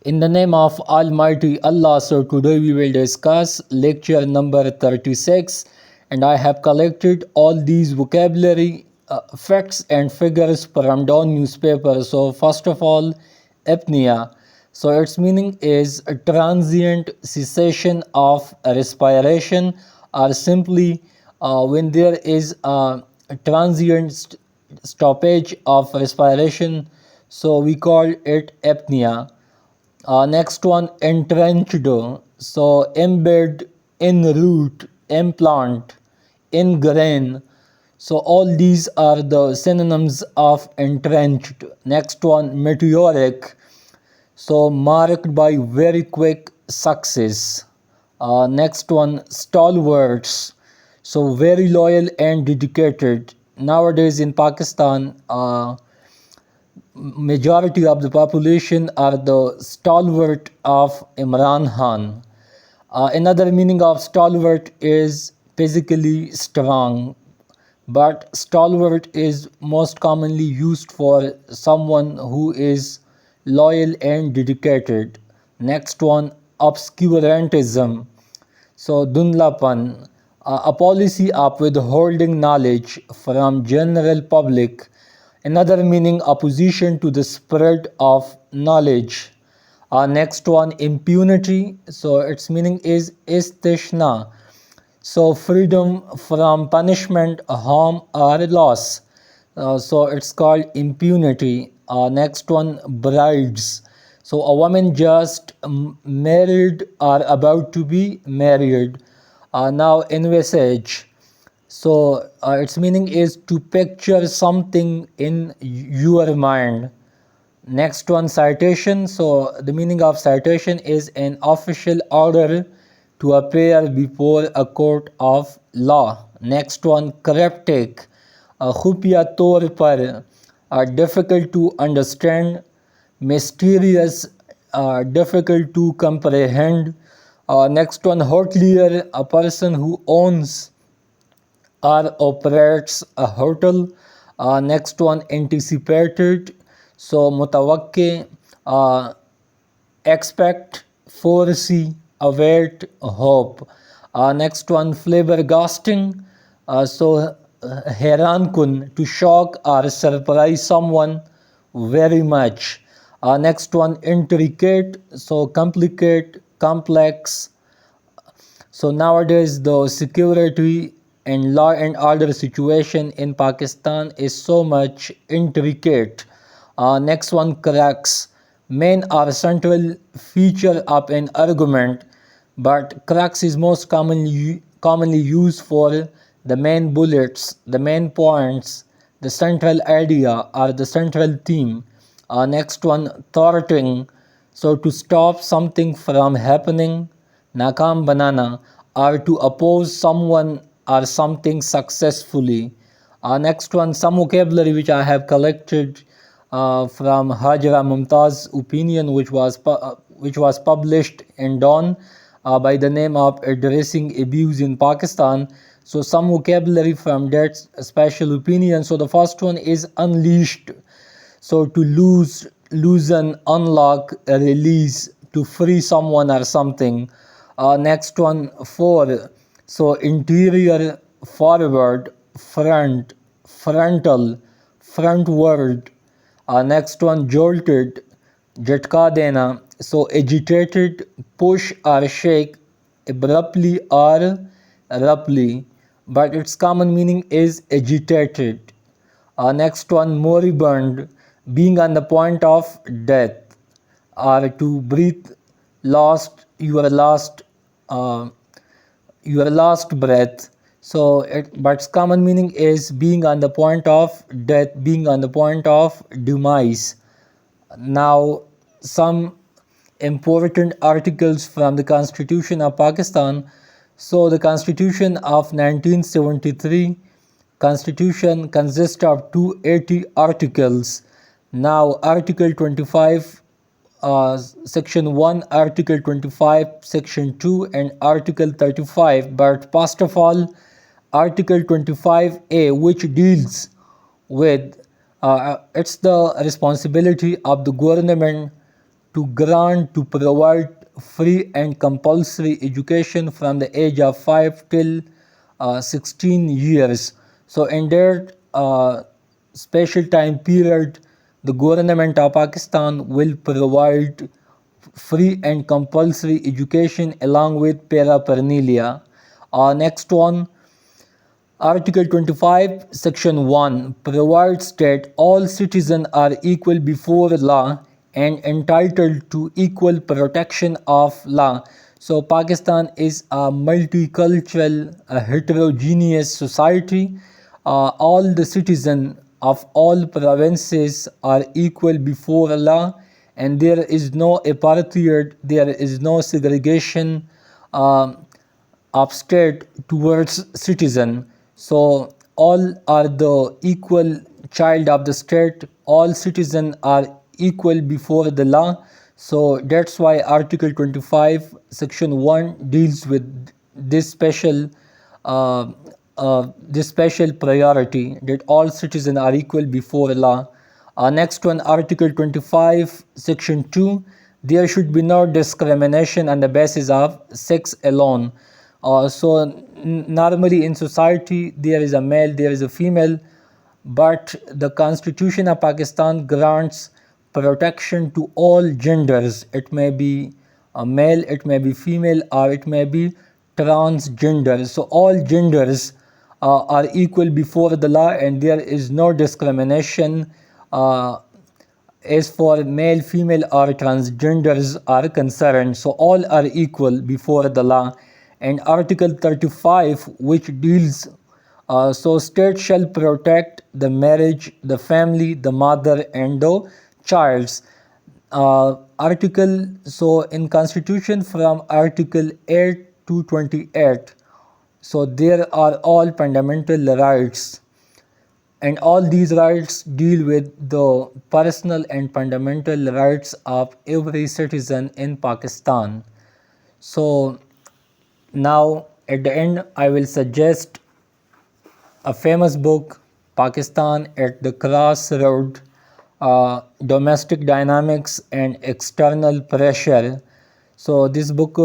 In the name of Almighty Allah, so today we will discuss lecture number 36, and I have collected all these vocabulary facts and figures from Dawn newspaper. So first of all, apnea. So its meaning is a transient cessation of respiration, or simply when there is a transient stoppage of respiration, so we call it apnea. Next one, entrenched. So embed, enroot, implant, ingrain. So all these are the synonyms of entrenched. Next one, meteoric. So marked by very quick success. Next one, stalwarts. So very loyal and dedicated. Nowadays in Pakistan, majority of the population are the stalwart of Imran Khan. Another meaning of stalwart is physically strong, but stalwart is most commonly used for someone who is loyal and dedicated. Next one, obscurantism. So Dhundlapan, a policy of withholding knowledge from general public. Another meaning, opposition to the spread of knowledge. Next one, impunity. So its meaning is istishna. So freedom from punishment, harm or loss. So it's called impunity. Next one, brides. So a woman just married or about to be married. Now envisage. So its meaning is to picture something in your mind. Next one, citation. So the meaning of citation is an official order to appear before a court of law. Next one, cryptic. Khufia तौर पर, difficult to understand, mysterious, difficult to comprehend. Next one, hotelier, a person who owns or operates a hotel. Next one, anticipated. So mutawakki, expect, foresee, await, hope. Next one, flabbergasting. So heran kun, to shock or surprise someone very much. Next one, intricate. So complicate, complex. So nowadays the security and law and order situation in Pakistan is so much intricate. Next one, cracks. Main or central feature of an argument, but cracks is most commonly used for the main bullets, the main points, the central idea or the central theme. Next one, thwarting. So to stop something from happening, nakam banana, or to oppose someone or something successfully. Next one, some vocabulary which I have collected from Hajra Mumtaz opinion, which was published in Dawn by the name of Addressing Abuse in Pakistan. So some vocabulary from that special opinion. So the first one is unleashed. So to loosen, unlock, release, to free someone or something. Next one, for. So interior, forward, front, frontal, frontward. Next one, jolted, jhatka dena. So agitated, push or shake, abruptly or roughly, but its common meaning is agitated. Next one, moribund, being on the point of death, or to breathe lost, uh, your last breath. So but its common meaning is being on the point of death, being on the point of demise. Now some important articles from the Constitution of Pakistan. So the Constitution of 1973 Constitution consists of 280 articles. Now Article 25 Section 1, Article 25, Section 2 and Article 35, but first of all Article 25A, which deals with it's the responsibility of the government to provide free and compulsory education from the age of 5 till 16 years. So in that special time period, the government of Pakistan will provide free and compulsory education along with paraphernalia. Next one, Article 25, Section 1 provides that all citizens are equal before law and entitled to equal protection of law. So, Pakistan is a multicultural, heterogeneous society. All the citizens of all provinces are equal before law, and there is no apartheid, there is no segregation. Upstate towards citizen. So all are the equal child of the state. All citizens are equal before the law. So that's why Article 25, Section 1 deals with this special uh, this special priority that all citizens are equal before law. Next one, Article 25, Section 2. There should be no discrimination on the basis of sex alone. Normally in society there is a male, there is a female, but the Constitution of Pakistan grants protection to all genders. It may be a male, it may be female, or it may be transgender. So all genders are equal before the law, and there is no discrimination uh, as for male, female, or transgenders are concerned. So all are equal before the law. And Article 35, which deals so state shall protect the marriage, the family, the mother, and the child. Article so in Constitution from Article 8 to 28. So there are all fundamental rights, and all these rights deal with the personal and fundamental rights of every citizen in Pakistan. So now at the end I will suggest a famous book, Pakistan at the Crossroad, Domestic Dynamics and External Pressure. So this book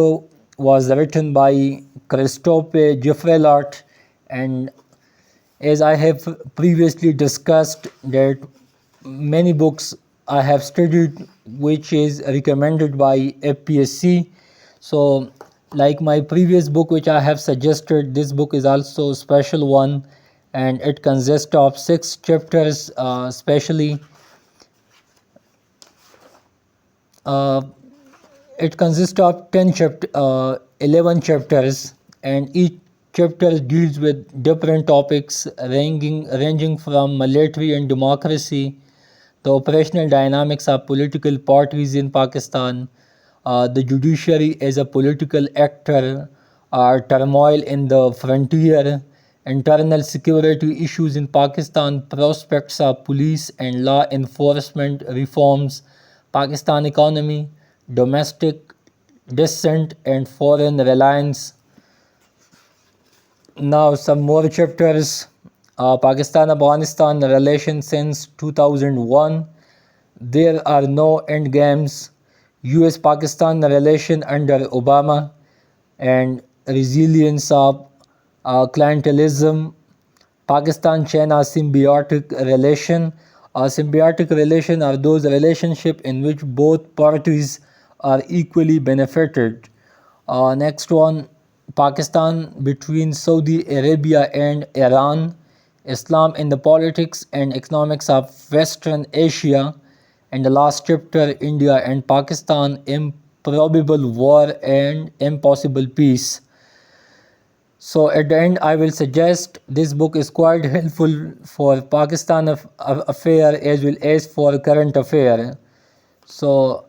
was written by Christophe Giffrelot, and as I have previously discussed that many books I have studied which is recommended by FPSC. So like my previous book which I have suggested, this book is also a special one, and it consists of 6 chapters, especially uh, it consists of 11 chapters, and each chapter deals with different topics ranging from military and democracy, the operational dynamics of political parties in Pakistan, the judiciary as a political actor, turmoil in the frontier, internal security issues in Pakistan, prospects of police and law enforcement reforms, Pakistan economy, domestic dissent and foreign reliance. Now some more chapters. Pakistan-Afghanistan relations since 2001. There are no end games. US-Pakistan relation under Obama, and resilience of clientelism. Pakistan-China symbiotic relation. Symbiotic relation are those relationships in which both parties are equally benefited. Next one, Pakistan between Saudi Arabia and Iran, Islam in the politics and economics of Western Asia, and the last chapter, India and Pakistan, improbable war and impossible peace. So at the end, I will suggest this book is quite helpful for Pakistan affair as well as for current affair. So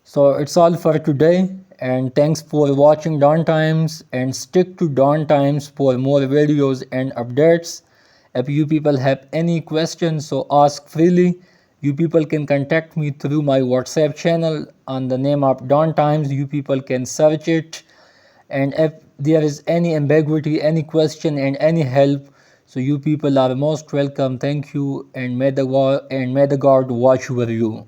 it's all for today, and thanks for watching Dawn Times, and stick to Dawn Times for more videos and updates. If you people have any questions, so ask freely. You people can contact me through my WhatsApp channel on the name of Dawn Times. You people can search it, and if there is any ambiguity, any question and any help, so you people are most welcome. Thank you, and may the God watch over you.